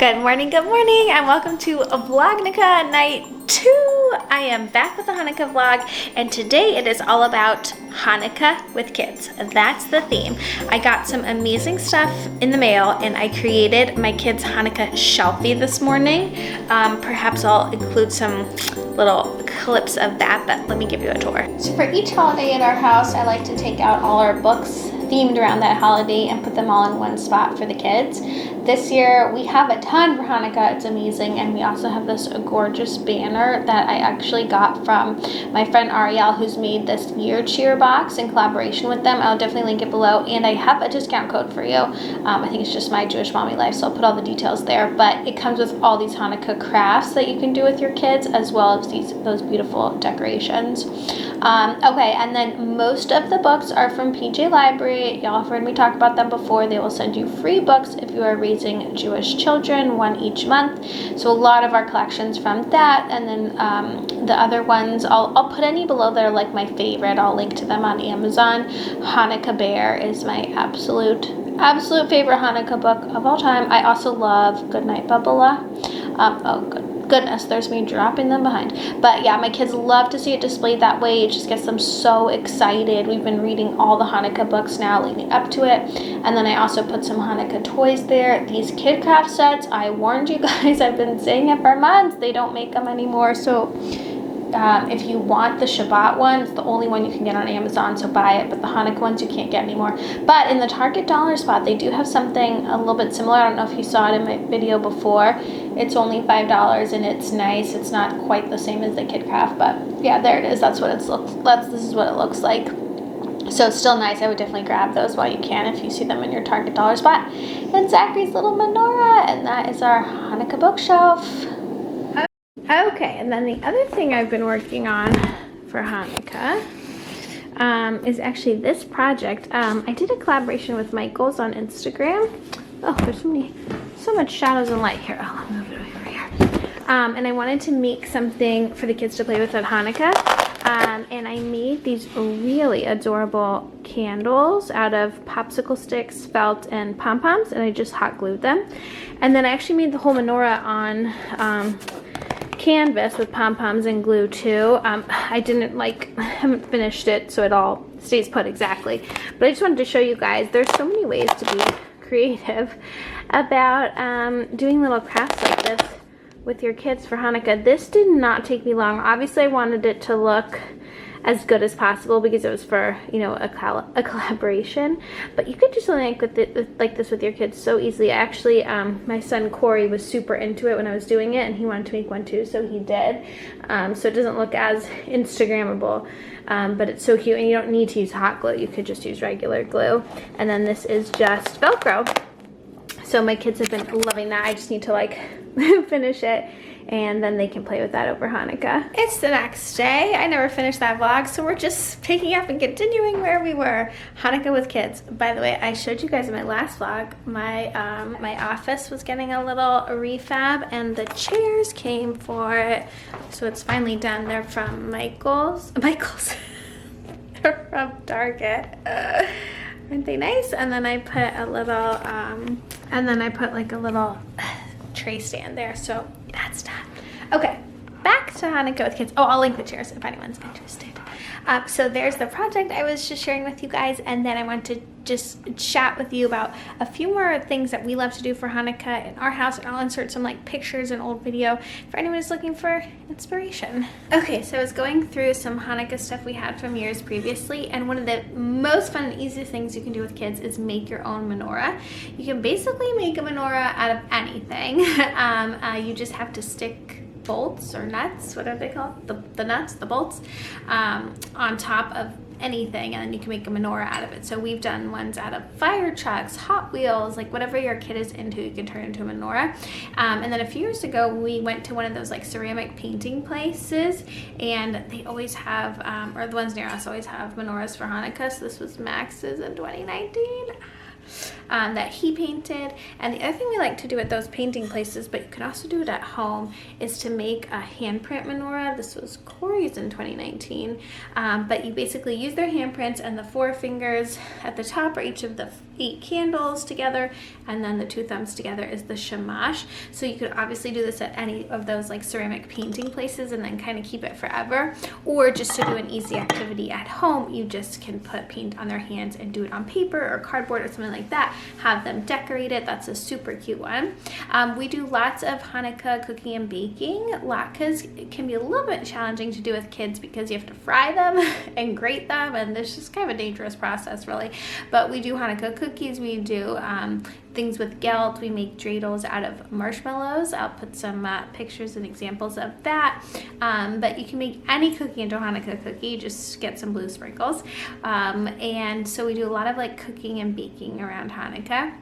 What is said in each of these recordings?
Good morning, and welcome to VLOGnukkah night 2. I am back with a Hanukkah vlog, and today it is all about Hanukkah with kids. That's the theme. I got some amazing stuff in the mail, and I created my kids' Hanukkah shelfie this morning. Perhaps I'll include some little clips of that, but let me give you a tour. So for each holiday at our house, I like to take out all our books themed around that holiday and put them all in one spot for the kids. This year we have a ton for Hanukkah. It's amazing, and we also have this gorgeous banner that I actually got from my friend Ariel, who's made this year cheer box in collaboration with them. I'll definitely link it below, and I have a discount code for you. I think it's just My Jewish Mommy Life, so I'll put all the details there, but it comes with all these Hanukkah crafts that you can do with your kids, as well as those beautiful decorations. Okay, and then most of the books are from PJ Library. Y'all have heard me talk about them before. They will send you free books if you are raising Jewish children, one each month. So a lot of our collections from that, and then the other ones, I'll put any below that are like my favorite. I'll link to them on Amazon. Hanukkah Bear is my absolute favorite Hanukkah book of all time. I also love Goodnight Bubbala. Goodness, there's me dropping them behind. But yeah, my kids love to see it displayed that way. It just gets them so excited. We've been reading all the Hanukkah books now leading up to it. And then I also put some Hanukkah toys there. These kid craft sets, I warned you guys, I've been saying it for months. They don't make them anymore. So if you want the Shabbat one, it's the only one you can get on Amazon, so buy it. But the Hanukkah ones you can't get anymore. But in the Target dollar spot, they do have something a little bit similar. I don't know if you saw it in my video before. It's only $5 and it's nice. It's not quite the same as the Kid Craft, but yeah, there it is. This is what it looks like. So it's still nice. I would definitely grab those while you can if you see them in your Target dollar spot. And Zachary's little menorah, and that is our Hanukkah bookshelf. Okay, and then the other thing I've been working on for Hanukkah is actually this project. I did a collaboration with Michael's on Instagram. Oh, there's so much shadows and light here. Oh, I'll move it over here. And I wanted to make something for the kids to play with at Hanukkah. And I made these really adorable candles out of popsicle sticks, felt, and pom-poms, and I just hot glued them. And then I actually made the whole menorah on canvas with pom-poms and glue too. I haven't finished it, so it all stays put exactly. But I just wanted to show you guys, there's so many ways to be creative about doing little crafts like this with your kids for Hanukkah. This did not take me long. Obviously I wanted it to look as good as possible because it was for, you know, a collaboration, but you could do something like this with your kids so easily. Actually, my son Corey was super into it when I was doing it, and he wanted to make one too, so he did. So it doesn't look as Instagrammable, but it's so cute, and you don't need to use hot glue. You could just use regular glue. And then this is just Velcro. So my kids have been loving that. I just need to like finish it, and then they can play with that over Hanukkah. It's the next day. I never finished that vlog, so we're just picking up and continuing where we were. Hanukkah with kids. By the way, I showed you guys in my last vlog, my office was getting a little refab, and the chairs came for it. So it's finally done. They're from Michael's. They're from Target. Aren't they nice? And then I put a little, like a little tray stand there, so that's done. Okay, back to Hanukkah with kids. Oh, I'll link the chairs if anyone's interested. So there's the project I was just sharing with you guys, and then I want to just chat with you about a few more things that we love to do for Hanukkah in our house, and I'll insert some like pictures and old video for anyone who's looking for inspiration. Okay, so I was going through some Hanukkah stuff we had from years previously, and one of the most fun and easiest things you can do with kids is make your own menorah. You can basically make a menorah out of anything. You just have to stick bolts or nuts, whatever they call it, the bolts, on top of anything, and then you can make a menorah out of it. So we've done ones out of fire trucks, Hot Wheels, like whatever your kid is into, you can turn into a menorah. And then a few years ago, we went to one of those like ceramic painting places, and they always have, or the ones near us always have menorahs for Hanukkah. So this was Max's in 2019. that he painted. And the other thing we like to do at those painting places, but you can also do it at home, is to make a handprint menorah. This was Corey's in 2019. But you basically use their handprints, and the 4 fingers at the top are each of the 8 candles together, and then the 2 thumbs together is the shamash. So you could obviously do this at any of those like ceramic painting places and then kind of keep it forever, or just to do an easy activity at home, you just can put paint on their hands and do it on paper or cardboard or something like that, have them decorate it. That's a super cute one. We do lots of Hanukkah cooking and baking. Latkes can be a little bit challenging to do with kids because you have to fry them and grate them, and this is kind of a dangerous process really, but we do Hanukkah cookies. We do things with gelt. We make dreidels out of marshmallows. I'll put some pictures and examples of that. But you can make any cookie into a Hanukkah cookie, just get some blue sprinkles. And so we do a lot of like cooking and baking around Hanukkah.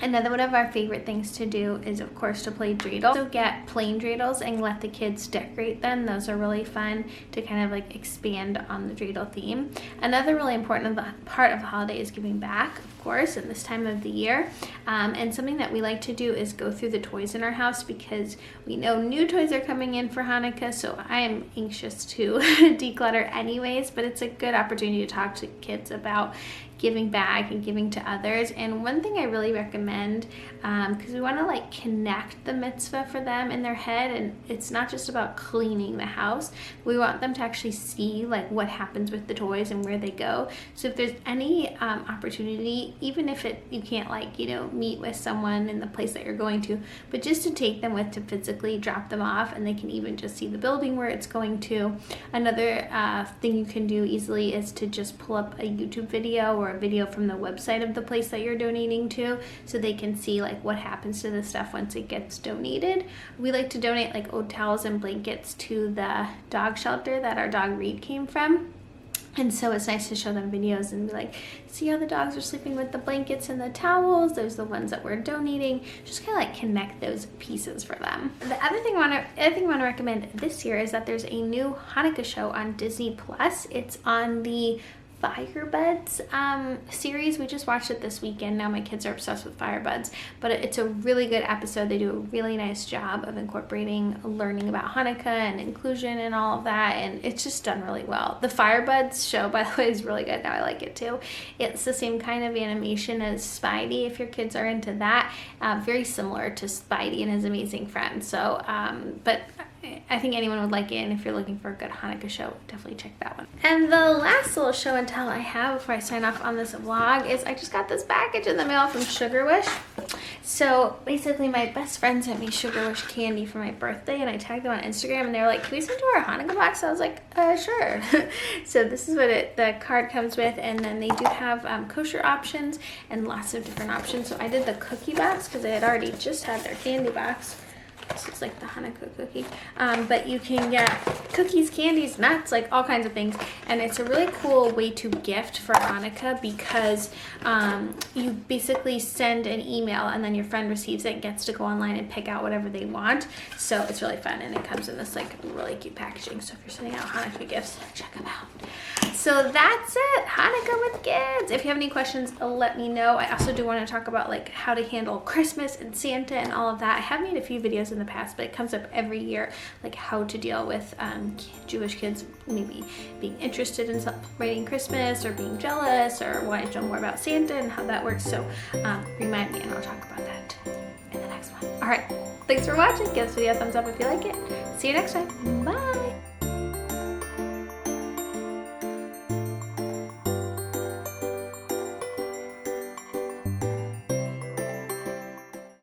Another one of our favorite things to do is, of course, to play dreidel. So get plain dreidels and let the kids decorate them. Those are really fun to kind of like expand on the dreidel theme. Another really important part of the holiday is giving back, of course, in this time of the year. And something that we like to do is go through the toys in our house, because we know new toys are coming in for Hanukkah, so I am anxious to declutter anyways, but it's a good opportunity to talk to kids about giving back and giving to others. And one thing I really recommend, because we want to like connect the mitzvah for them in their head, and it's not just about cleaning the house, we want them to actually see like what happens with the toys and where they go. So if there's any opportunity, even if you can't like, you know, meet with someone in the place that you're going to, but just to take them with, to physically drop them off, and they can even just see the building where it's going to. Another thing you can do easily is to just pull up a YouTube video or a video from the website of the place that you're donating to, so they can see like what happens to the stuff once it gets donated. We like to donate like old towels and blankets to the dog shelter that our dog Reed came from. And so it's nice to show them videos and be like, see how the dogs are sleeping with the blankets and the towels? Those are the ones that we're donating. Just kind of like connect those pieces for them. The other thing I want to recommend this year is that there's a new Hanukkah show on Disney Plus. It's on the Firebuds series. We just watched it this weekend. Now my kids are obsessed with Firebuds, but it's a really good episode. They do a really nice job of incorporating learning about Hanukkah and inclusion and all of that, and it's just done really well. The Firebuds show, by the way, is really good. Now I like it too. It's the same kind of animation as Spidey, if your kids are into that. Very similar to Spidey and His Amazing Friends. So, but I think anyone would like it, and if you're looking for a good Hanukkah show, definitely check that one. And the last little show and tell I have before I sign off on this vlog is I just got this package in the mail from Sugar Wish. So basically my best friend sent me Sugar Wish candy for my birthday, and I tagged them on Instagram, and they were like, can we send you our Hanukkah box? I was like, sure. So this is what the card comes with, and then they do have kosher options and lots of different options. So I did the cookie box because I had already just had their candy box. This looks like the Hanukkah cookie. But you can get cookies, candies, nuts, like all kinds of things. And it's a really cool way to gift for Hanukkah, because you basically send an email and then your friend receives it and gets to go online and pick out whatever they want. So it's really fun, and it comes in this like really cute packaging. So if you're sending out Hanukkah gifts, check them out. So that's it, Hanukkah with kids. If you have any questions, let me know. I also do want to talk about like how to handle Christmas and Santa and all of that. I have made a few videos in the past, but it comes up every year, like how to deal with Jewish kids maybe being interested in celebrating Christmas or being jealous or wanting to know more about Santa and how that works. So remind me, and I'll talk about that in the next one. All right, thanks for watching. Give this video a thumbs up if you like it. See you next time. Bye.